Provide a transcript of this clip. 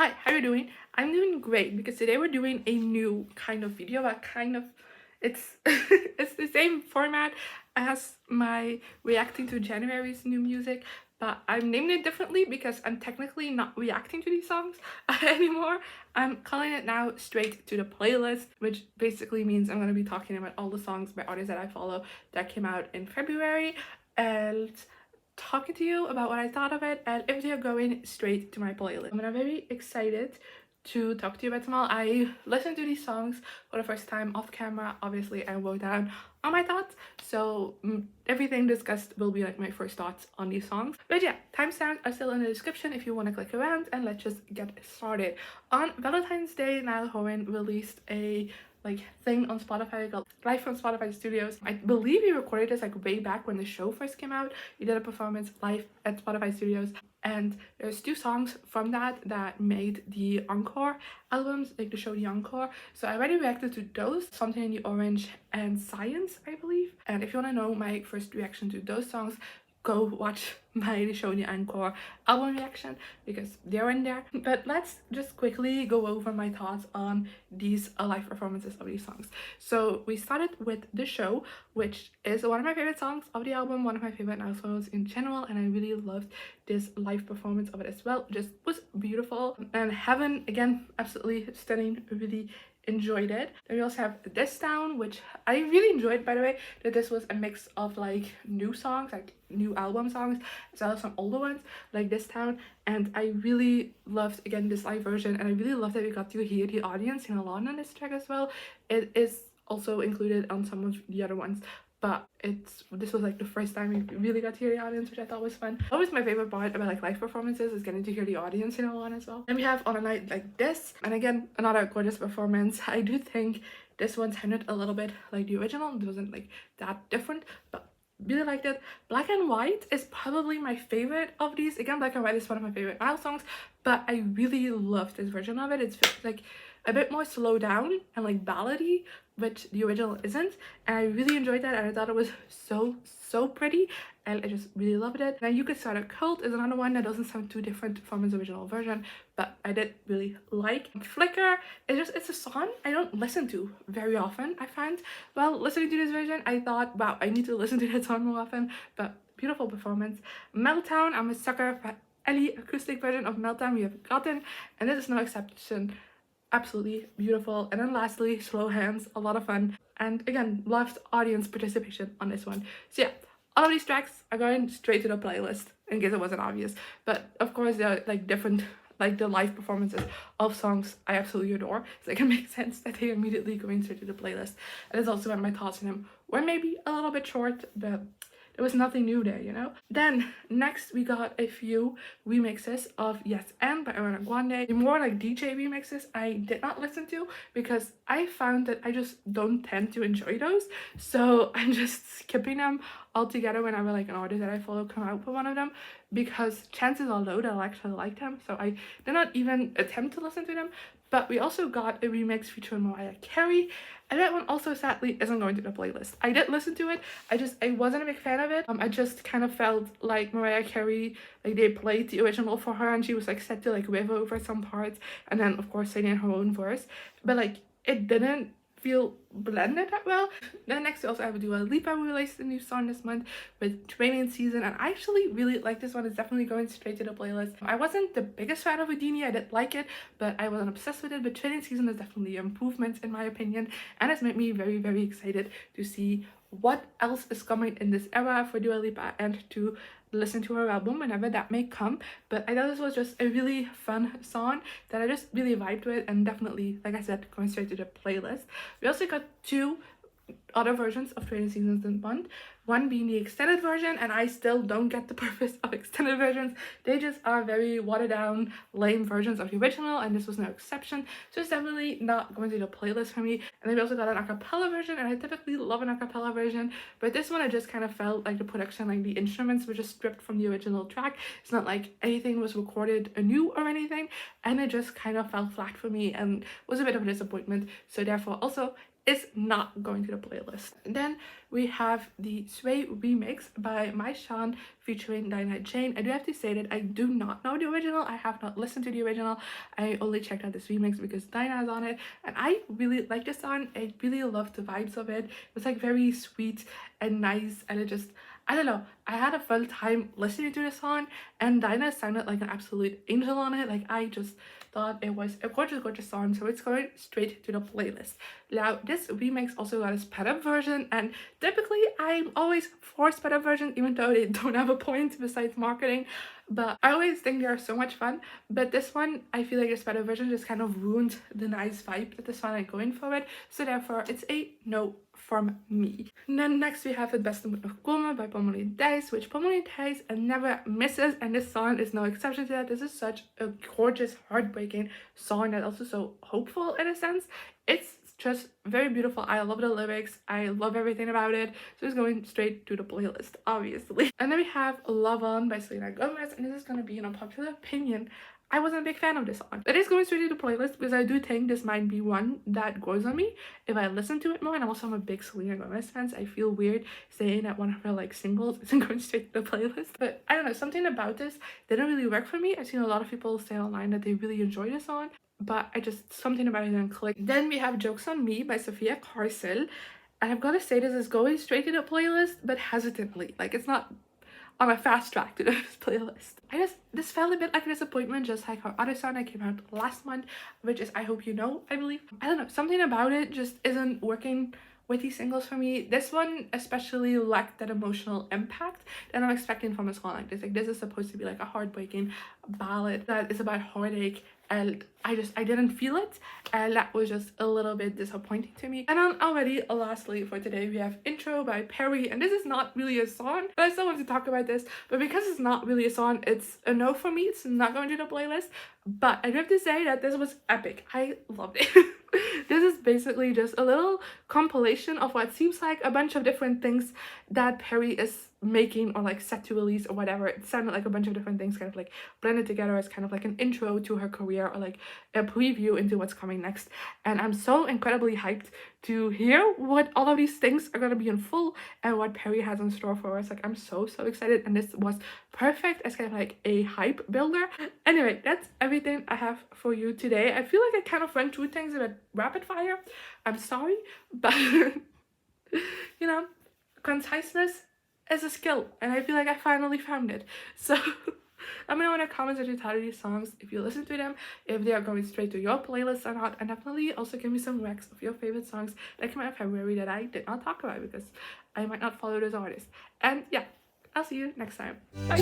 Hi, how are you doing? I'm doing great because today we're doing a new kind of video, but it's it's the same format as my reacting to January's new music, but I'm naming it differently because I'm technically not reacting to these songs anymore. I'm calling it now straight to the playlist, which basically means I'm gonna be talking about all the songs by artists that I follow that came out in February and talking to you about what I thought of it and if they're going straight to my playlist. I'm very excited to talk to you about them all. I listened to these songs for the first time off camera, obviously, and wrote down all my thoughts. So everything discussed will be like my first thoughts on these songs. But yeah, timestamps are still in the description if you want to click around, and let's just get started. On Valentine's Day, Niall Horan released a thing on Spotify called Live from Spotify Studios. I believe he recorded this way back when the show first came out. He did a performance live at Spotify Studios, and there's two songs from that made the encore albums, the show The Encore. So I already reacted to those, Something in the Orange and Science, I believe. And if you want to know my first reaction to those songs, go watch my Show the Encore album reaction because they're in there. But let's just quickly go over my thoughts on these live performances of these songs. So we started with The Show, which is one of my favorite songs of the album, one of my favorite Niall songs in general, and I really loved this live performance of it as well. Just was beautiful. And Heaven, again, absolutely stunning, really enjoyed it. Then we also have This Town, which I really enjoyed, by the way, that this was a mix of new songs, new album songs, as well as some older ones like This Town. And I really loved, again, this live version, and I really loved that we got to hear the audience sing along on this track as well. It is also included on some of the other ones, but this was the first time we really got to hear the audience, which I thought was fun. Always my favorite part about live performances is getting to hear the audience sing along as well. And we have On a Night Like This, and again, another gorgeous performance. I do think this one sounded a little bit like the original. It wasn't that different, but really liked it. Black and White is probably my favorite of these. Again, Black and White is one of my favorite Niall songs, but I really loved this version of it. It's a bit more slow down and ballady, which the original isn't, and I really enjoyed that, and I thought it was so pretty, and I just really loved it. Now You Could Start a Cult is another one that doesn't sound too different from his original version, but I did really like. Flicker is it's a song I don't listen to very often, I find. While listening to this version, I thought, wow, I need to listen to that song more often, but beautiful performance. Meltdown, I'm a sucker for any acoustic version of Meltdown we have gotten, and this is no exception. Absolutely beautiful. And then lastly, Slow Hands, a lot of fun, and again, loved audience participation on this one. So yeah, all of these tracks are going straight to the playlist in case it wasn't obvious, but of course they're different, the live performances of songs I absolutely adore, so it can make sense that they immediately going straight to the playlist. And it's also when my thoughts on them were maybe a little bit short, but there was nothing new there, you know? Then next we got a few remixes of Yes and by Ariana Grande. The more DJ remixes I did not listen to because I found that I just don't tend to enjoy those, so I'm just skipping them altogether whenever an artist that I follow come out with one of them, because chances are low that I'll actually like them, so I did not even attempt to listen to them. But we also got a remix featuring Mariah Carey, and that one also sadly isn't going to the playlist. I did listen to it, I wasn't a big fan of it. I just kind of felt like Mariah Carey, they played the original for her and she was set to riff over some parts, and then of course singing her own verse, but it didn't feel blended that well. Then next we also have Dua Lipa, who released a new song this month with Training Season, and I actually really like this one. It's definitely going straight to the playlist. I wasn't the biggest fan of Houdini, I did like it, but I wasn't obsessed with it. But Training Season is definitely an improvement in my opinion, and it's made me very excited to see what else is coming in this era for Dua Lipa and to listen to her album whenever that may come. But I thought this was just a really fun song that I just really vibed with, and definitely, like I said, going straight to the playlist. We also got two other versions of Training Seasons this month, one being the extended version, and I still don't get the purpose of extended versions. They just are very watered down, lame versions of the original, and this was no exception, so it's definitely not going to the playlist for me. And then we also got an acapella version, and I typically love an acapella version, but this one I just kind of felt the production, the instruments were just stripped from the original track. It's not anything was recorded anew or anything, and it just kind of fell flat for me and was a bit of a disappointment. So therefore also is not going to the playlist. And then we have the Sway remix by Myshaan featuring Dinah and Jane. I do have to say that I do not know the original. I have not listened to the original. I only checked out this remix because Dinah is on it, and I really like this song. I really love the vibes of it. It was like very sweet and nice, and it just, I don't know, I had a fun time listening to the song, and Dinah sounded like an absolute angel on it. Like, I just thought it was a gorgeous song, so it's going straight to the playlist. Now, this remix also got a sped up version, and typically I'm always for sped up version, even though they don't have a point besides marketing, but I always think they are so much fun. But this one, I feel like the sped up version just kind of ruined the nice vibe that this one I'm going for it, so therefore it's a no from me. And then next we have the Beste of Komen by Pommelien Thijs, which Pommelien Thijs never misses, and this song is no exception to that. This is such a gorgeous, heartbreaking song that's also so hopeful in a sense. It's just very beautiful. I love the lyrics. I love everything about it. So it's going straight to the playlist, obviously. And then we have Love On by Selena, and this is going to be an unpopular opinion. I wasn't a big fan of this song. It is going straight to the playlist because I do think this might be one that grows on me if I listen to it more. And also I'm a big Selena Gomez fan, so I feel weird saying that one of her like singles isn't going straight to the playlist. But I don't know, something about this didn't really work for me. I've seen a lot of people say online that they really enjoy this song, but I just, something about it didn't click. Then we have Jokes on Me by Sofia, Carson. And I've got to say, this is going straight to the playlist, but hesitantly. Like, it's not on a fast track to this playlist. This felt a bit like a disappointment, just like her other song that came out last month, which is I Hope You Know, I believe. I don't know, something about it just isn't working with these singles for me. This one especially lacked that emotional impact that I'm expecting from a song like this. Like, this is supposed to be like a heartbreaking ballad that is about heartache, and I didn't feel it, and that was just a little bit disappointing to me. And then already lastly for today we have Intro by Perrie, and this is not really a song, but I still want to talk about this. But because it's not really a song, it's a no for me. It's not going to the playlist, but I do have to say that this was epic. I loved it. This is basically just a little compilation of what seems like a bunch of different things that Perrie is making or like set to release or whatever. It sounded like a bunch of different things kind of like blended together as kind of like an intro to her career or like a preview into what's coming next. And I'm so incredibly hyped to hear what all of these things are going to be in full and what Perrie has in store for us. Like, I'm so excited, and this was perfect as kind of like a hype builder. Anyway, that's everything I have for you today. I feel like I kind of went through things a bit rapid fire. I'm sorry, but you know, conciseness is a skill, and I feel like I finally found it. So let me know in the comments what you thought of these songs, if you listen to them, if they are going straight to your playlist or not, and definitely also give me some recs of your favorite songs that came out in February that I did not talk about because I might not follow those artists. And yeah, I'll see you next time. Bye.